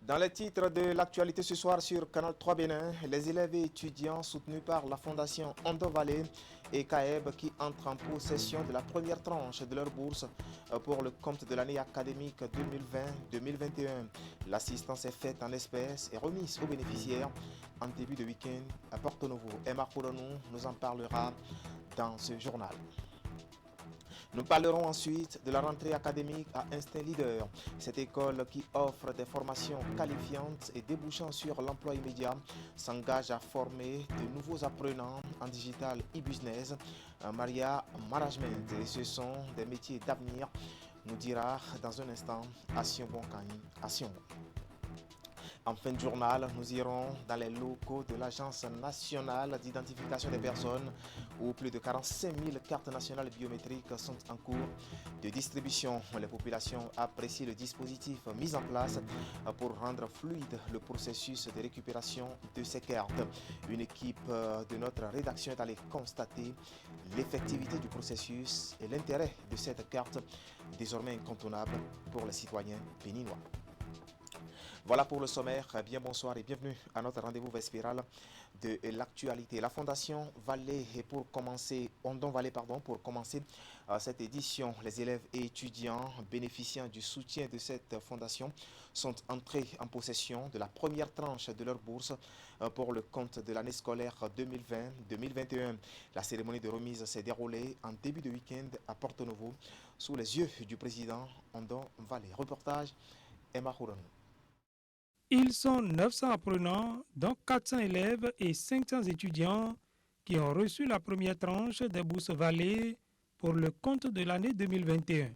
Dans les titres de l'actualité ce soir sur Canal 3 Bénin, les élèves et étudiants soutenus par la Fondation Ondo Valley et CAEB qui entrent en possession de la première tranche de leur bourse pour le compte de l'année académique 2020-2021. L'assistance est faite en espèces et remise aux bénéficiaires en début de week-end à Porto Novo. Emma Kouronou nous en parlera dans ce journal. Nous parlerons ensuite de la rentrée académique à Instinct Leader. Cette école qui offre des formations qualifiantes et débouchant sur l'emploi immédiat s'engage à former de nouveaux apprenants en digital e-business, Maria Management. Et ce sont des métiers d'avenir, nous dira dans un instant Action Bonkani, Action. En fin de journal, nous irons dans les locaux de l'Agence nationale d'identification des personnes où plus de 45 000 cartes nationales biométriques sont en cours de distribution. Les populations apprécient le dispositif mis en place pour rendre fluide le processus de récupération de ces cartes. Une équipe de notre rédaction est allée constater l'effectivité du processus et l'intérêt de cette carte désormais incontournable pour les citoyens béninois. Voilà pour le sommaire. Bien bonsoir et bienvenue à notre rendez-vous vespéral de l'actualité. La Fondation Vallée pour commencer cette édition. Les élèves et étudiants bénéficiant du soutien de cette fondation sont entrés en possession de la première tranche de leur bourse pour le compte de l'année scolaire 2020-2021. La cérémonie de remise s'est déroulée en début de week-end à Porto Novo sous les yeux du président Ondo Vallée. Reportage Emma Kouronou. Ils sont 900 apprenants, dont 400 élèves et 500 étudiants qui ont reçu la première tranche des bourses Vallée pour le compte de l'année 2021.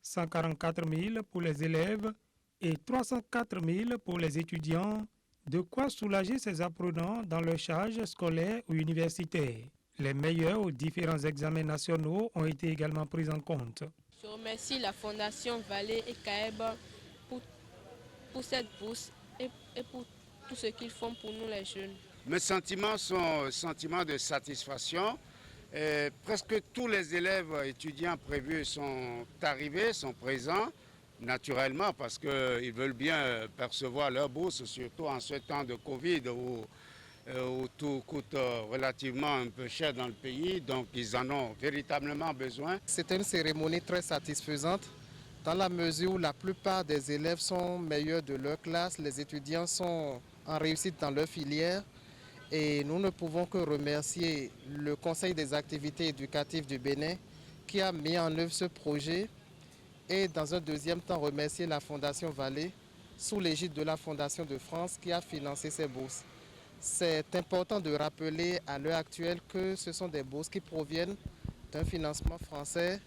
144 000 pour les élèves et 304 000 pour les étudiants, de quoi soulager ces apprenants dans leur charge scolaire ou universitaire. Les meilleurs aux différents examens nationaux ont été également pris en compte. Je remercie la Fondation Vallée et CAEB pour cette bourse et pour tout ce qu'ils font pour nous les jeunes. Mes sentiments sont sentiments de satisfaction. Presque tous les élèves étudiants prévus sont arrivés, sont présents, naturellement, parce qu'ils veulent bien percevoir leur bourse, surtout en ce temps de Covid où tout coûte relativement un peu cher dans le pays, donc ils en ont véritablement besoin. C'était une cérémonie très satisfaisante, dans la mesure où la plupart des élèves sont meilleurs de leur classe, les étudiants sont en réussite dans leur filière et nous ne pouvons que remercier le Conseil des activités éducatives du Bénin qui a mis en œuvre ce projet et dans un deuxième temps remercier la Fondation Vallée sous l'égide de la Fondation de France qui a financé ces bourses. C'est important de rappeler à l'heure actuelle que ce sont des bourses qui proviennent d'un financement français,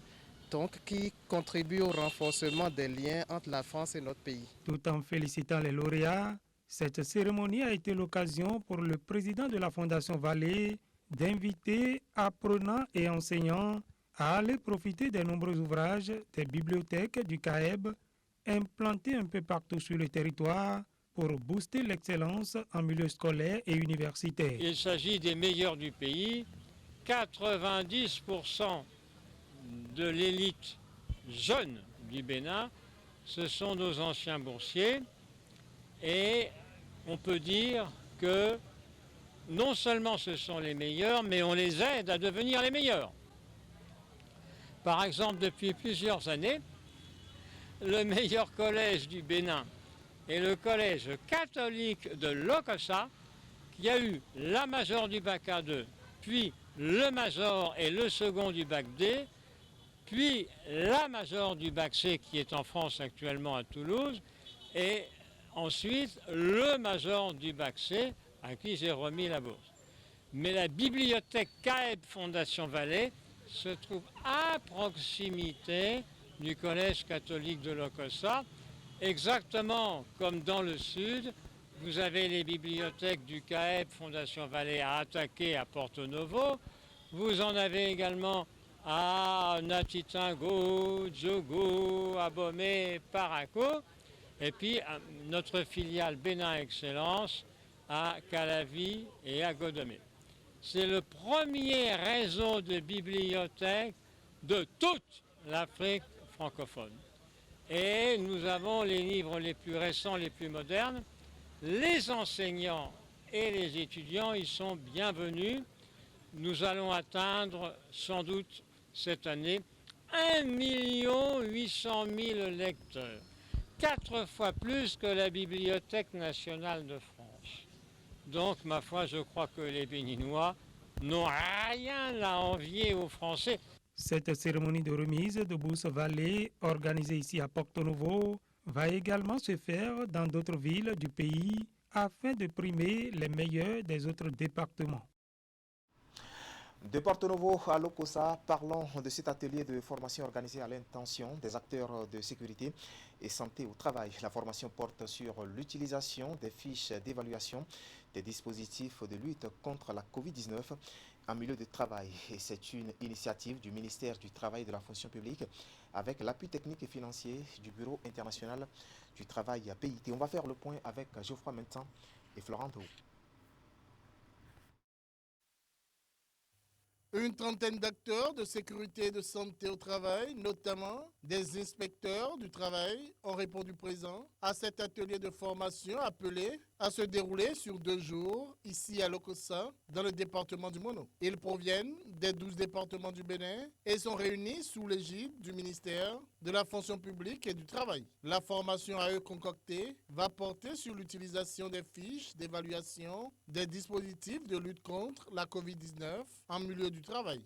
donc qui contribue au renforcement des liens entre la France et notre pays. Tout en félicitant les lauréats, cette cérémonie a été l'occasion pour le président de la Fondation Vallée d'inviter apprenants et enseignants à aller profiter des nombreux ouvrages des bibliothèques du CAEB implantés un peu partout sur le territoire pour booster l'excellence en milieu scolaire et universitaire. Il s'agit des meilleurs du pays. 90% de l'élite jeune du Bénin, ce sont nos anciens boursiers et on peut dire que non seulement ce sont les meilleurs, mais on les aide à devenir les meilleurs. Par exemple, depuis plusieurs années, le meilleur collège du Bénin est le collège catholique de Lokossa, qui a eu la majeure du bac A2, puis le major et le second du bac D, puis la majeure du bac C qui est en France actuellement à Toulouse, et ensuite le major du bac C à qui j'ai remis la bourse. Mais la bibliothèque CAEB Fondation Vallée se trouve à proximité du collège catholique de Lokossa, exactement comme dans le sud. Vous avez les bibliothèques du CAEB Fondation Vallée à Attaqué à Porto Novo, vous en avez également à Natitingo, Djogo, Abomey, Paraco, et puis notre filiale Bénin Excellence à Calavi et à Godomé. C'est le premier réseau de bibliothèques de toute l'Afrique francophone. et nous avons les livres les plus récents, les plus modernes. Les enseignants et les étudiants y sont bienvenus. Nous allons atteindre sans doute cette année 1 800 000 lecteurs, 4 fois plus que la Bibliothèque nationale de France. Donc, ma foi, je crois que les Béninois n'ont rien à envier aux Français. Cette cérémonie de remise de bourse Vallée, organisée ici à Porto Novo, va également se faire dans d'autres villes du pays afin de primer les meilleurs des autres départements. De Porto Novo à Lokossa, parlons de cet atelier de formation organisé à l'intention des acteurs de sécurité et santé au travail. La formation porte sur l'utilisation des fiches d'évaluation des dispositifs de lutte contre la COVID-19 en milieu de travail. Et c'est une initiative du ministère du Travail et de la Fonction publique avec l'appui technique et financier du Bureau international du travail à BIT. On va faire le point avec Geoffroy Mentan et Florent Dou. Une trentaine d'acteurs de sécurité et de santé au travail, notamment des inspecteurs du travail, ont répondu présent à cet atelier de formation appelé à se dérouler sur 2 jours ici à Lokossa, dans le département du Mono. Ils proviennent des 12 départements du Bénin et sont réunis sous l'égide du ministère de la Fonction publique et du Travail. La formation à eux concoctée va porter sur l'utilisation des fiches d'évaluation des dispositifs de lutte contre la COVID-19 en milieu du travail.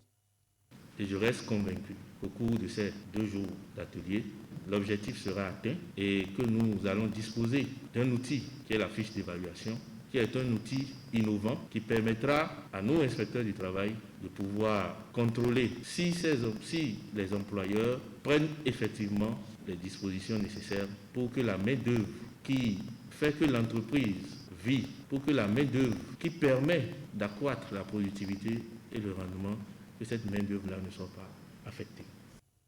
Et je reste convaincu qu'au cours de ces 2 jours d'atelier, l'objectif sera atteint et que nous allons disposer d'un outil qui est la fiche d'évaluation, qui est un outil innovant qui permettra à nos inspecteurs du travail de pouvoir contrôler si les employeurs prennent effectivement les dispositions nécessaires pour que la main-d'œuvre qui fait que l'entreprise vit, pour que la main-d'œuvre qui permet d'accroître la productivité et le rendement, que cette main-d'œuvre-là ne soit pas affectée.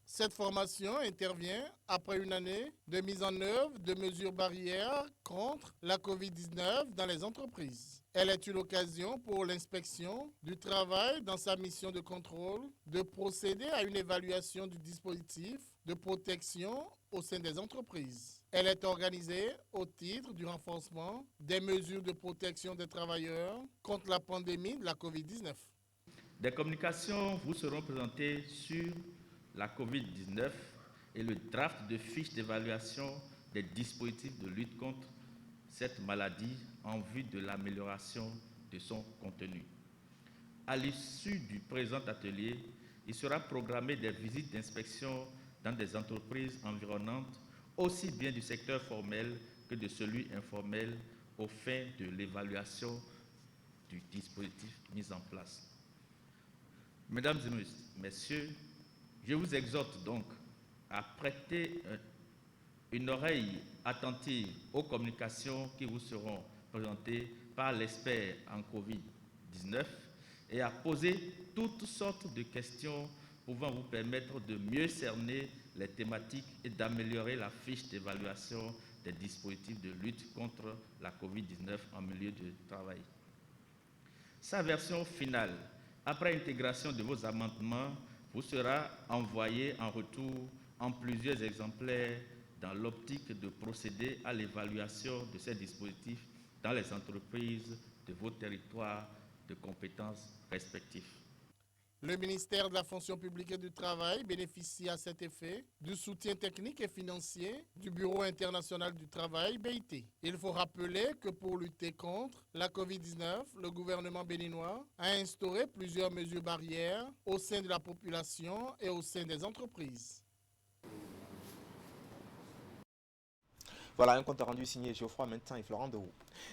Cette formation intervient après une année de mise en œuvre de mesures barrières contre la COVID-19 dans les entreprises. Elle est une occasion pour l'inspection du travail dans sa mission de contrôle de procéder à une évaluation du dispositif de protection au sein des entreprises. Elle est organisée au titre du renforcement des mesures de protection des travailleurs contre la pandémie de la COVID-19. Des communications vous seront présentées sur la COVID-19 et le draft de fiche d'évaluation des dispositifs de lutte contre cette maladie en vue de l'amélioration de son contenu. À l'issue du présent atelier, il sera programmé des visites d'inspection dans des entreprises environnantes, aussi bien du secteur formel que de celui informel, aux fins de l'évaluation du dispositif mis en place. Mesdames et messieurs, je vous exhorte donc à prêter une oreille attentive aux communications qui vous seront présentées par l'expert en COVID-19 et à poser toutes sortes de questions pouvant vous permettre de mieux cerner les thématiques et d'améliorer la fiche d'évaluation des dispositifs de lutte contre la COVID-19 en milieu de travail. Sa version finale, après intégration de vos amendements, vous sera envoyée en retour en plusieurs exemplaires dans l'optique de procéder à l'évaluation de ces dispositifs dans les entreprises de vos territoires de compétences respectifs. Le ministère de la Fonction publique et du Travail bénéficie à cet effet du soutien technique et financier du Bureau international du travail, BIT. Il faut rappeler que pour lutter contre la COVID-19, le gouvernement béninois a instauré plusieurs mesures barrières au sein de la population et au sein des entreprises. Voilà un compte rendu signé Geoffroy Mentan et Florent Dehou.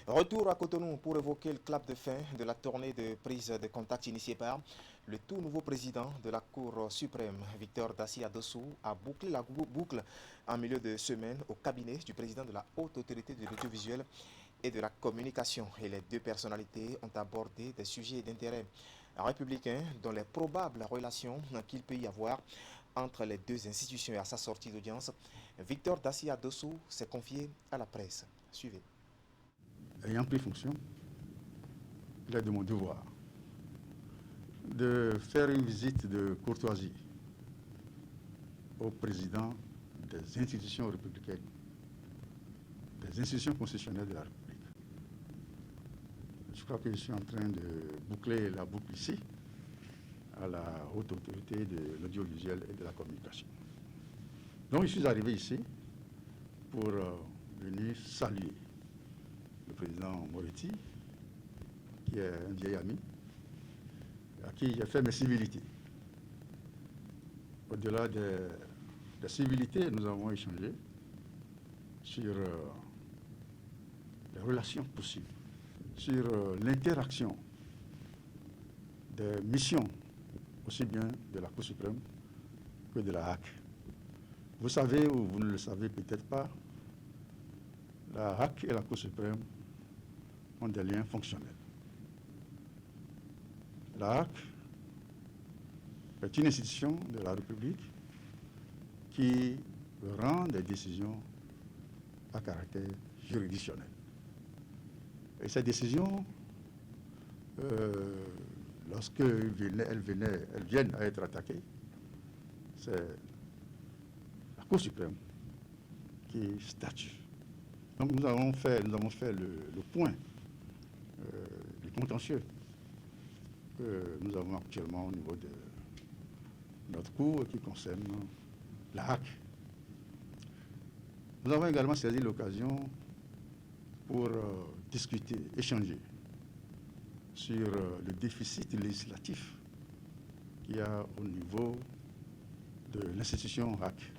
Retour à Cotonou pour évoquer le clap de fin de la tournée de prise de contact initiée par le tout nouveau président de la Cour suprême, Victor Dassi Adossou, a bouclé la boucle en milieu de semaine au cabinet du président de la Haute Autorité de l'Audiovisuel et de la Communication. Et les deux personnalités ont abordé des sujets d'intérêt républicain dont les probables relations qu'il peut y avoir entre les deux institutions. Et à sa sortie d'audience, Victor Dassi Adossou s'est confié à la presse. Suivez. Ayant pris fonction, il est de mon devoir de faire une visite de courtoisie au président des institutions républicaines, des institutions constitutionnelles de la République. Je crois que je suis en train de boucler la boucle ici, à la haute autorité de l'audiovisuel et de la communication. Donc je suis arrivé ici pour venir saluer le président Moretti, qui est un vieil ami, à qui j'ai fait mes civilités. Au-delà des civilités, nous avons échangé sur les relations possibles, sur l'interaction des missions, aussi bien de la Cour suprême que de la HAC. Vous savez, ou vous ne le savez peut-être pas, la HAC et la Cour suprême ont des liens fonctionnels. La HAC est une institution de la République qui rend des décisions à caractère juridictionnel. Et ces décisions, lorsqu'elles viennent à être attaquées, c'est la Cour suprême qui statue. Donc nous avons fait le point du contentieux que nous avons actuellement au niveau de notre cour qui concerne la HAC. Nous avons également saisi l'occasion pour discuter, échanger sur le déficit législatif qu'il y a au niveau de l'institution HAC.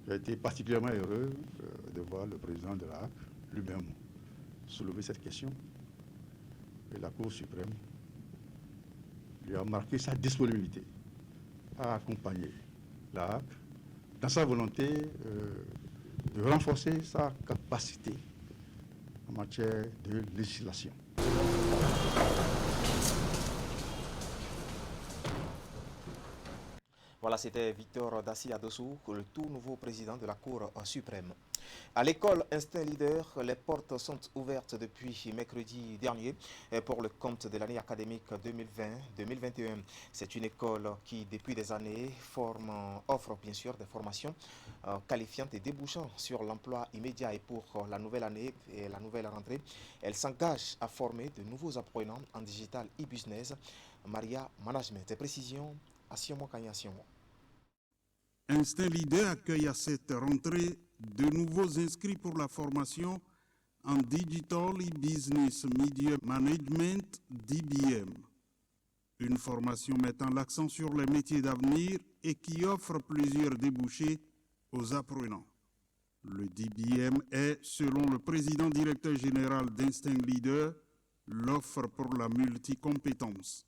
J'ai été particulièrement heureux de voir le président de la HAC lui-même soulever cette question. Et la Cour suprême lui a marqué sa disponibilité à accompagner la HAC dans sa volonté de renforcer sa capacité en matière de législation. Voilà, c'était Victor Dassi Adossou, le tout nouveau président de la Cour suprême. À l'école Instinct Leader, les portes sont ouvertes depuis mercredi dernier pour le compte de l'année académique 2020-2021. C'est une école qui, depuis des années, offre bien sûr des formations qualifiantes et débouchant sur l'emploi immédiat. Et pour la nouvelle année et la nouvelle rentrée, elle s'engage à former de nouveaux apprenants en digital e-business. Maria Management. Des précisions à Siomo Kanya-Siomo. Instinct Leader accueille à cette rentrée de nouveaux inscrits pour la formation en Digital e-Business Media Management DBM. Une formation mettant l'accent sur les métiers d'avenir et qui offre plusieurs débouchés aux apprenants. Le DBM est, selon le président directeur général d'Instinct Leader, l'offre pour la multicompétence.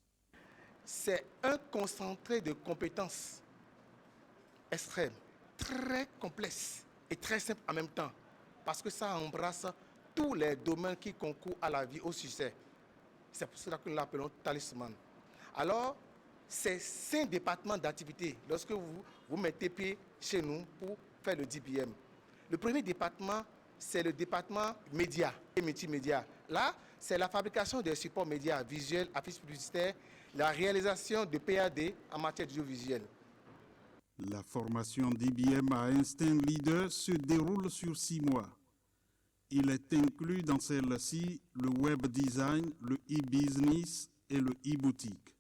C'est un concentré de compétences extrêmes, très complexes et très simples en même temps, parce que ça embrasse tous les domaines qui concourent à la vie, au succès. C'est pour cela que nous l'appelons talisman. Alors, c'est 5 départements d'activité lorsque vous mettez pied chez nous pour faire le DBM. Le premier département, c'est le département médias et multimédia. Là, c'est la fabrication des supports médias visuels, affiches publicitaires, la réalisation de PAD en matière d'audiovisuel. La formation DBM à Instinct Leader se déroule sur 6 mois. Il est inclus dans celle-ci le web design, le e-business et le e-boutique.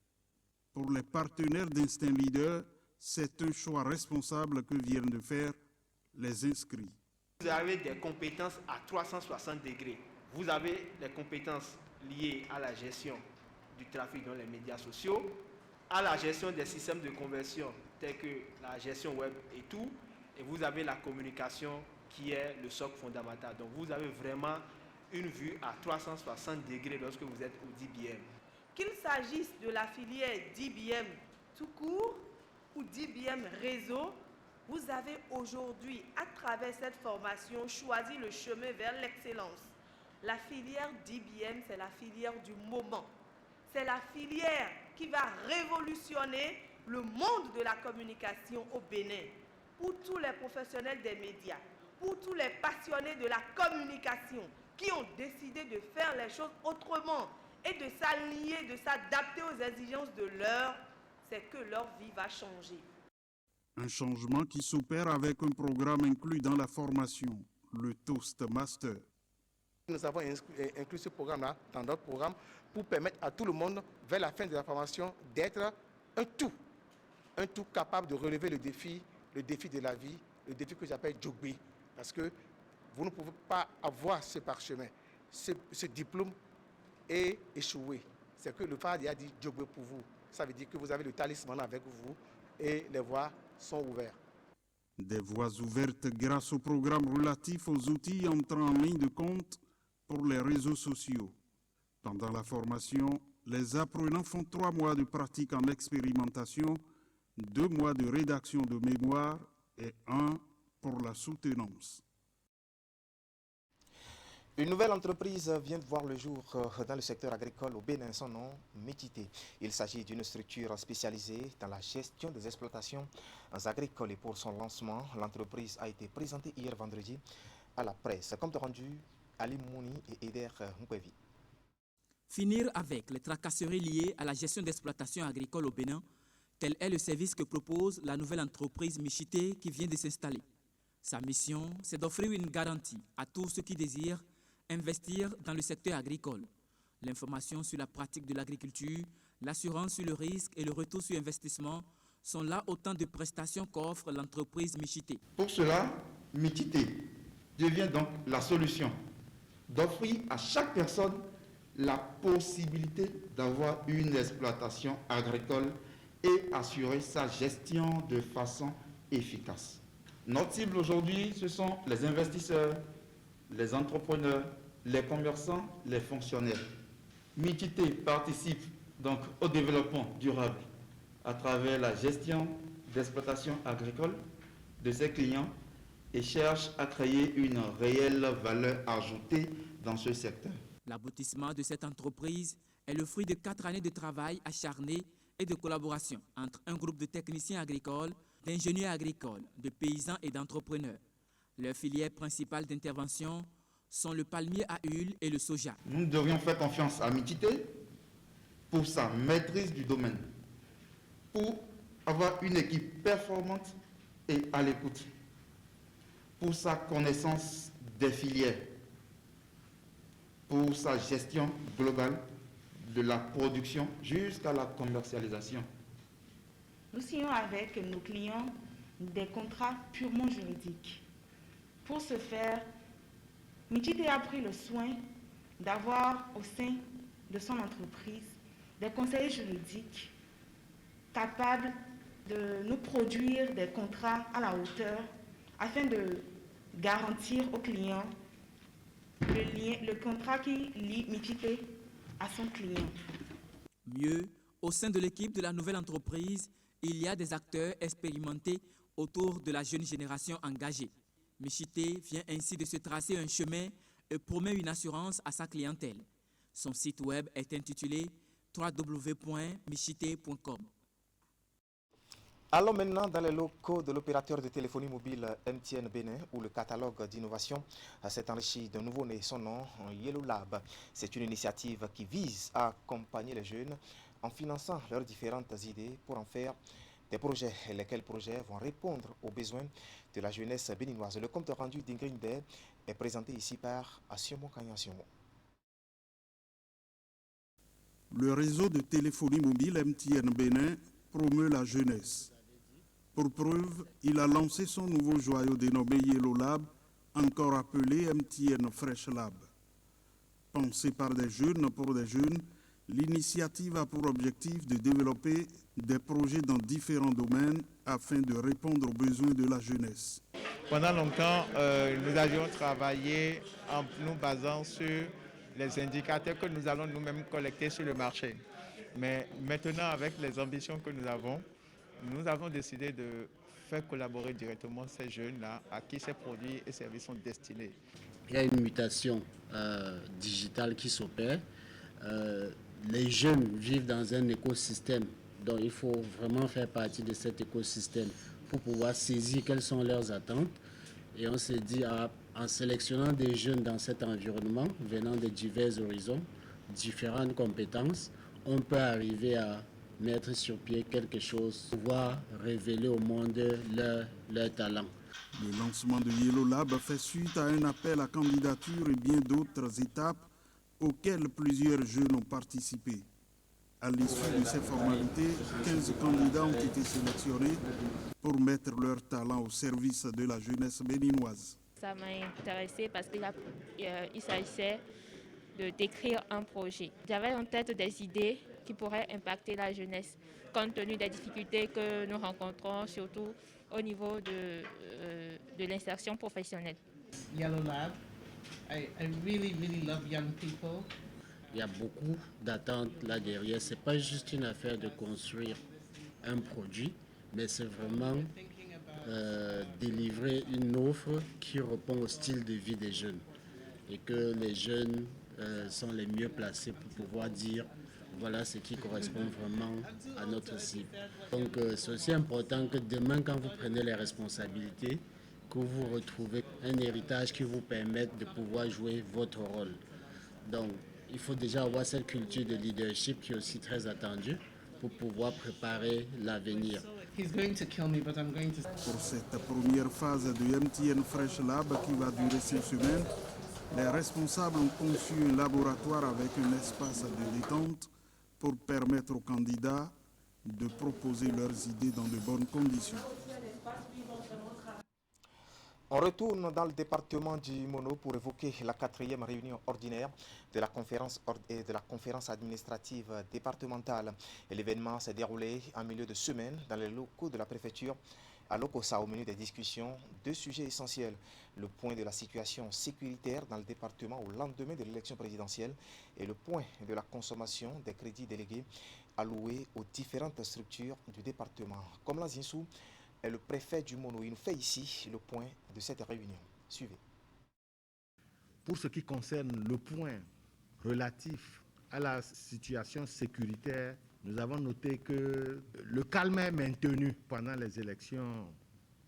Pour les partenaires d'Instinct Leader, c'est un choix responsable que viennent de faire les inscrits. Vous avez des compétences à 360 degrés. Vous avez les compétences liées à la gestion du trafic dans les médias sociaux, à la gestion des systèmes de conversion tels que la gestion web et tout, et vous avez la communication qui est le socle fondamental. Donc vous avez vraiment une vue à 360 degrés lorsque vous êtes au DBM. Qu'il s'agisse de la filière DBM tout court ou DBM réseau, vous avez aujourd'hui, à travers cette formation, choisi le chemin vers l'excellence. La filière DBM, c'est la filière du moment. C'est la filière qui va révolutionner le monde de la communication au Bénin. Pour tous les professionnels des médias, pour tous les passionnés de la communication qui ont décidé de faire les choses autrement et de s'aligner, de s'adapter aux exigences de l'heure, c'est que leur vie va changer. Un changement qui s'opère avec un programme inclus dans la formation, le Toastmaster. Nous avons inclus ce programme-là dans notre programme pour permettre à tout le monde, vers la fin de la formation, d'être un tout capable de relever le défi de la vie, le défi que j'appelle Djogbe. Parce que vous ne pouvez pas avoir ce parchemin, ce diplôme et échouer. C'est que le Fadi a dit Djogbe pour vous. Ça veut dire que vous avez le talisman avec vous et les voies sont ouvertes. Des voies ouvertes grâce au programme relatif aux outils entrant en ligne de compte pour les réseaux sociaux. Pendant la formation, les apprenants font 3 mois de pratique en expérimentation, 2 mois de rédaction de mémoire et 1 pour la soutenance. Une nouvelle entreprise vient de voir le jour dans le secteur agricole au Bénin, son nom, Métité. Il s'agit d'une structure spécialisée dans la gestion des exploitations agricoles et pour son lancement, l'entreprise a été présentée hier vendredi à la presse. Compte rendu, Ali Mouni et Eder Mkwevi. Finir avec les tracasseries liées à la gestion d'exploitation agricole au Bénin, tel est le service que propose la nouvelle entreprise Métité qui vient de s'installer. Sa mission, c'est d'offrir une garantie à tous ceux qui désirent investir dans le secteur agricole. L'information sur la pratique de l'agriculture, l'assurance sur le risque et le retour sur investissement sont là autant de prestations qu'offre l'entreprise Métité. Pour cela, Métité devient donc la solution d'offrir à chaque personne la possibilité d'avoir une exploitation agricole et assurer sa gestion de façon efficace. Notre cible aujourd'hui, ce sont les investisseurs, les entrepreneurs, les commerçants, les fonctionnaires. Métité participe donc au développement durable à travers la gestion d'exploitation agricole de ses clients et cherche à créer une réelle valeur ajoutée dans ce secteur. L'aboutissement de cette entreprise est le fruit de 4 années de travail acharné et de collaboration entre un groupe de techniciens agricoles, d'ingénieurs agricoles, de paysans et d'entrepreneurs. Leurs filières principales d'intervention sont le palmier à huile et le soja. Nous devrions faire confiance à Métité pour sa maîtrise du domaine, pour avoir une équipe performante et à l'écoute, pour sa connaissance des filières, pour sa gestion globale de la production jusqu'à la commercialisation. Nous signons avec nos clients des contrats purement juridiques. Pour ce faire, Métité a pris le soin d'avoir au sein de son entreprise des conseillers juridiques capables de nous produire des contrats à la hauteur afin de garantir aux clients le contrat qui lie Métité à son client. Mieux, au sein de l'équipe de la nouvelle entreprise, il y a des acteurs expérimentés autour de la jeune génération engagée. Métité vient ainsi de se tracer un chemin et promet une assurance à sa clientèle. Son site web est intitulé www.métité.com. Allons maintenant dans les locaux de l'opérateur de téléphonie mobile MTN Bénin où le catalogue d'innovation s'est enrichi d'un nouveau né, son nom Yellow Lab. C'est une initiative qui vise à accompagner les jeunes en finançant leurs différentes idées pour en faire des projets. Lesquels projets vont répondre aux besoins de la jeunesse béninoise. Le compte rendu d'Ingrid Day est présenté ici par Assiomo Kanyassiomo. Le réseau de téléphonie mobile MTN Bénin promeut la jeunesse. Pour preuve, il a lancé son nouveau joyau dénommé Yellow Lab, encore appelé MTN Fresh Lab. Pensé par des jeunes pour des jeunes, l'initiative a pour objectif de développer des projets dans différents domaines afin de répondre aux besoins de la jeunesse. Pendant longtemps, nous avions travaillé en nous basant sur les indicateurs que nous allons nous-mêmes collecter sur le marché. Mais maintenant, avec les ambitions que nous avons décidé de faire collaborer directement ces jeunes-là à qui ces produits et services sont destinés. Il y a une mutation digitale qui s'opère. Les jeunes vivent dans un écosystème, donc il faut vraiment faire partie de cet écosystème pour pouvoir saisir quelles sont leurs attentes. Et on s'est dit, en sélectionnant des jeunes dans cet environnement, venant de divers horizons, différentes compétences, on peut arriver à mettre sur pied quelque chose, pouvoir révéler au monde leur talent. Le lancement de Yellow Lab fait suite à un appel à candidature et bien d'autres étapes auxquelles plusieurs jeunes ont participé. À l'issue de ces formalités, 15 candidats ont été sélectionnés pour mettre leur talent au service de la jeunesse béninoise. Ça m'a intéressé parce qu'il s'agissait de décrire un projet. J'avais en tête des idées qui pourraient impacter la jeunesse, compte tenu des difficultés que nous rencontrons, surtout au niveau de l'insertion professionnelle. Yellow Lab, I really love young people. Il y a beaucoup d'attentes là derrière. Ce n'est pas juste une affaire de construire un produit, mais c'est vraiment délivrer une offre qui répond au style de vie des jeunes. Et que les jeunes sont les mieux placés pour pouvoir dire voilà ce qui correspond vraiment à notre cible. Donc c'est aussi important que demain, quand vous prenez les responsabilités, que vous retrouvez un héritage qui vous permette de pouvoir jouer votre rôle. Donc il faut déjà avoir cette culture de leadership qui est aussi très attendue pour pouvoir préparer l'avenir. Pour cette première phase de MTN Fresh Lab qui va durer 6 semaines, les responsables ont conçu un laboratoire avec un espace de détente pour permettre aux candidats de proposer leurs idées dans de bonnes conditions. On retourne dans le département du Mono pour évoquer la 4e réunion ordinaire de la conférence administrative départementale. L'événement s'est déroulé en milieu de semaine dans les locaux de la préfecture à Lokossa. Au menu des discussions, 2 sujets essentiels. Le point de la situation sécuritaire dans le département au lendemain de l'élection présidentielle et le point de la consommation des crédits délégués alloués aux différentes structures du département. Comme la Zinsou est le préfet du Mono, il nous fait ici le point de cette réunion. Suivez. Pour ce qui concerne le point relatif à la situation sécuritaire, nous avons noté que le calme est maintenu pendant les élections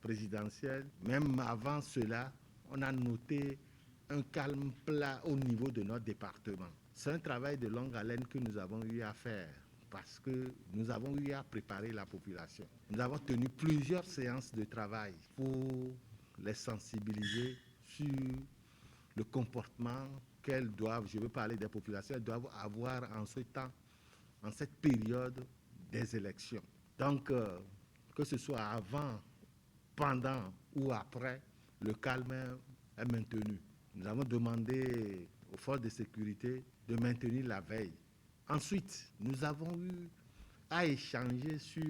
présidentielles. Même avant cela, on a noté un calme plat au niveau de notre département. C'est un travail de longue haleine que nous avons eu à faire parce que nous avons eu à préparer la population. Nous avons tenu plusieurs séances de travail pour les sensibiliser sur le comportement qu'elles doivent, je veux parler des populations, elles doivent avoir en ce temps, en cette période des élections. Donc, que ce soit avant, pendant ou après, le calme est maintenu. Nous avons demandé aux forces de sécurité de maintenir la veille. Ensuite, nous avons eu à échanger sur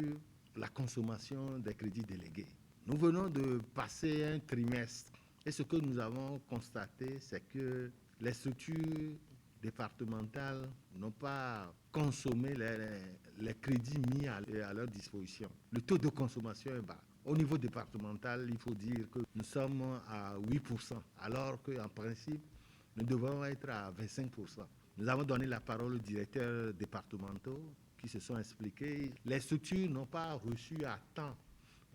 la consommation des crédits délégués. Nous venons de passer un trimestre et ce que nous avons constaté, c'est que les structures départementales n'ont pas consommé les crédits mis à leur disposition. Le taux de consommation est bas. Au niveau départemental, il faut dire que nous sommes à 8%, alors qu'en principe, nous devons être à 25%. Nous avons donné la parole aux directeurs départementaux qui se sont expliqués. Les structures n'ont pas reçu à temps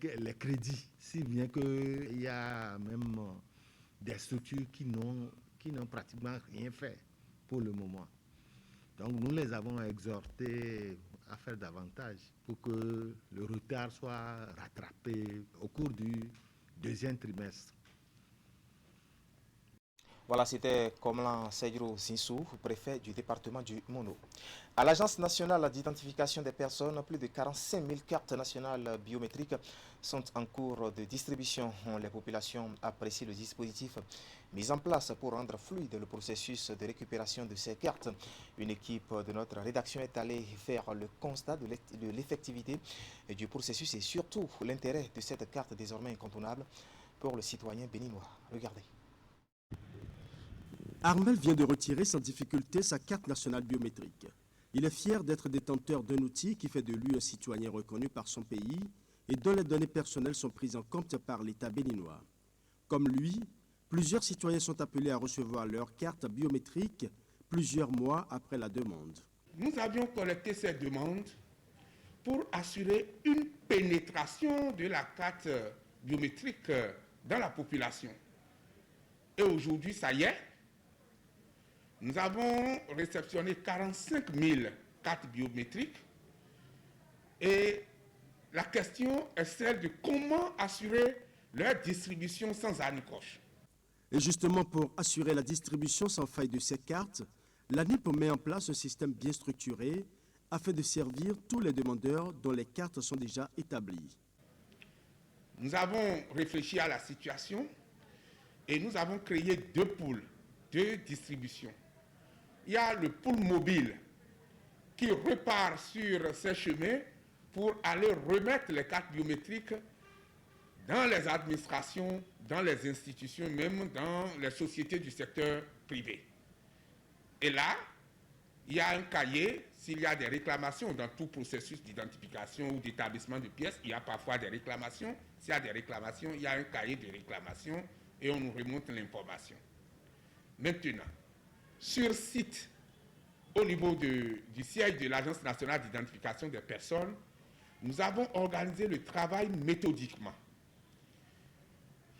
les crédits, si bien qu'il y a même des structures qui n'ont pratiquement rien fait pour le moment. Donc nous les avons exhortés à faire davantage pour que le retard soit rattrapé au cours du 2e trimestre. Voilà, c'était Komlan Seydro Zinsou, préfet du département du Mono. À l'Agence nationale d'identification des personnes, plus de 45 000 cartes nationales biométriques sont en cours de distribution. Les populations apprécient le dispositif mis en place pour rendre fluide le processus de récupération de ces cartes. Une équipe de notre rédaction est allée faire le constat de l'effectivité du processus et surtout l'intérêt de cette carte désormais incontournable pour le citoyen béninois. Regardez. Armel vient de retirer sans difficulté sa carte nationale biométrique. Il est fier d'être détenteur d'un outil qui fait de lui un citoyen reconnu par son pays et dont les données personnelles sont prises en compte par l'État béninois. Comme lui, plusieurs citoyens sont appelés à recevoir leur carte biométrique plusieurs mois après la demande. Nous avions collecté ces demandes pour assurer une pénétration de la carte biométrique dans la population. Et aujourd'hui, ça y est, nous avons réceptionné 45 000 cartes biométriques Et la question est celle de comment assurer leur distribution sans anicroche. Et justement, pour assurer la distribution sans faille de ces cartes, l'ANIP met en place un système bien structuré afin de servir tous les demandeurs dont les cartes sont déjà établies. Nous avons réfléchi à la situation et nous avons créé 2 pôles de distribution. Il y a le pôle mobile qui repart sur ces chemins pour aller remettre les cartes biométriques dans les administrations, dans les institutions, même dans les sociétés du secteur privé. Et là, il y a un cahier, s'il y a des réclamations dans tout processus d'identification ou d'établissement de pièces, il y a parfois des réclamations. S'il y a des réclamations, il y a un cahier de réclamation et on nous remonte l'information. Maintenant, sur site, au niveau du siège de l'Agence nationale d'identification des personnes, nous avons organisé le travail méthodiquement.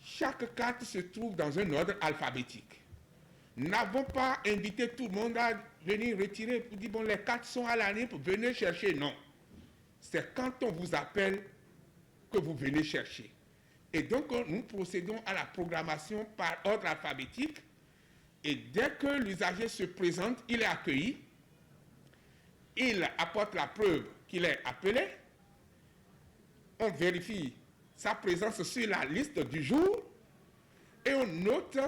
Chaque carte se trouve dans un ordre alphabétique. Nous n'avons pas invité tout le monde à venir retirer pour dire, bon, les cartes sont à l'ANIP, venez chercher. Non. C'est quand on vous appelle que vous venez chercher. Et donc, nous procédons à la programmation par ordre alphabétique. Et dès que l'usager se présente, il est accueilli. Il apporte la preuve qu'il est appelé. On vérifie sa présence sur la liste du jour et on note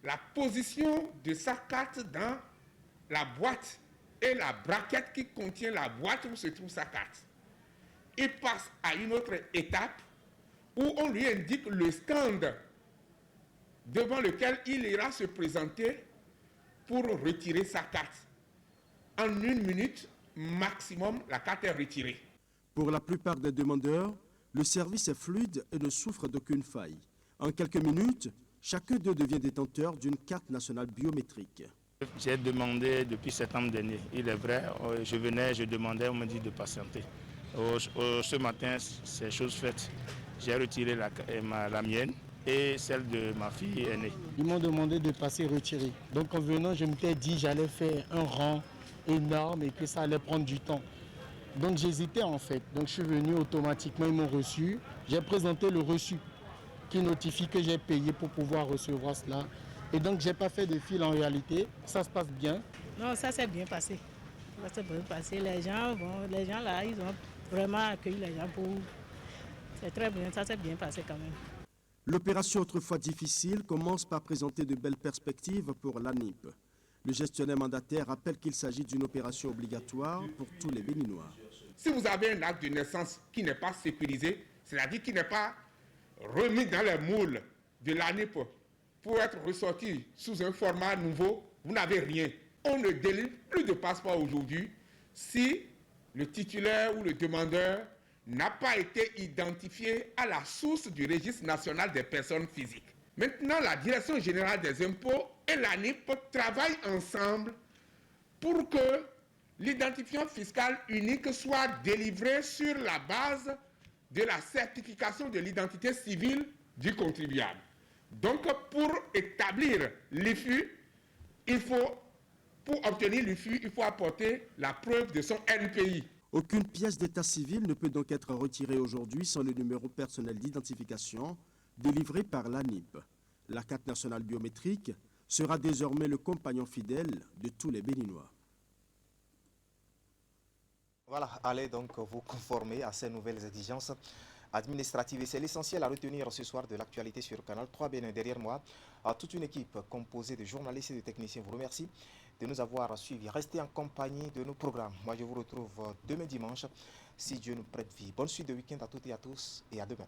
la position de sa carte dans la boîte et la braquette qui contient la boîte où se trouve sa carte. Il passe à une autre étape où on lui indique le stand devant lequel il ira se présenter pour retirer sa carte. En 1 minute maximum, la carte est retirée. Pour la plupart des demandeurs, le service est fluide et ne souffre d'aucune faille. En quelques minutes, chacun d'eux devient détenteur d'une carte nationale biométrique. J'ai demandé depuis septembre dernier. Il est vrai, je venais, je demandais, on me dit de patienter. Ce matin, c'est chose faite. J'ai retiré la mienne et celle de ma fille aînée. Ils m'ont demandé de passer retirer. Donc en venant, je m'étais dit j'allais faire un rang énorme et que ça allait prendre du temps. Donc j'hésitais en fait. Donc je suis venu automatiquement, ils m'ont reçu. J'ai présenté le reçu qui notifie que j'ai payé pour pouvoir recevoir cela. Et donc j'ai pas fait de fil en réalité. Ça se passe bien. Non, ça s'est bien passé. Ça s'est bien passé. Les gens là, ils ont vraiment accueilli les gens pour... C'est très bien, ça s'est bien passé quand même. L'opération autrefois difficile commence par présenter de belles perspectives pour l'ANIP. Le gestionnaire mandataire rappelle qu'il s'agit d'une opération obligatoire pour tous les Béninois. Si vous avez un acte de naissance qui n'est pas sécurisé, c'est-à-dire qui n'est pas remis dans les moules de l'ANIP pour être ressorti sous un format nouveau, vous n'avez rien. On ne délivre plus de passeport aujourd'hui si le titulaire ou le demandeur n'a pas été identifié à la source du registre national des personnes physiques. Maintenant, la Direction générale des impôts et l'ANIP travaillent ensemble pour que l'identifiant fiscal unique soit délivré sur la base de la certification de l'identité civile du contribuable. Donc, pour établir l'IFU, pour obtenir l'IFU, il faut apporter la preuve de son NPI. Aucune pièce d'état civil ne peut donc être retirée aujourd'hui sans le numéro personnel d'identification délivré par l'ANIP. La carte nationale biométrique sera désormais le compagnon fidèle de tous les Béninois. Voilà, allez donc vous conformer à ces nouvelles exigences administratives. Et c'est l'essentiel à retenir ce soir de l'actualité sur Canal 3 Bénin. Derrière moi, toute une équipe composée de journalistes et de techniciens vous remercie de nous avoir suivis. Restez en compagnie de nos programmes. Moi, je vous retrouve demain dimanche, si Dieu nous prête vie. Bonne suite de week-end à toutes et à tous, et à demain.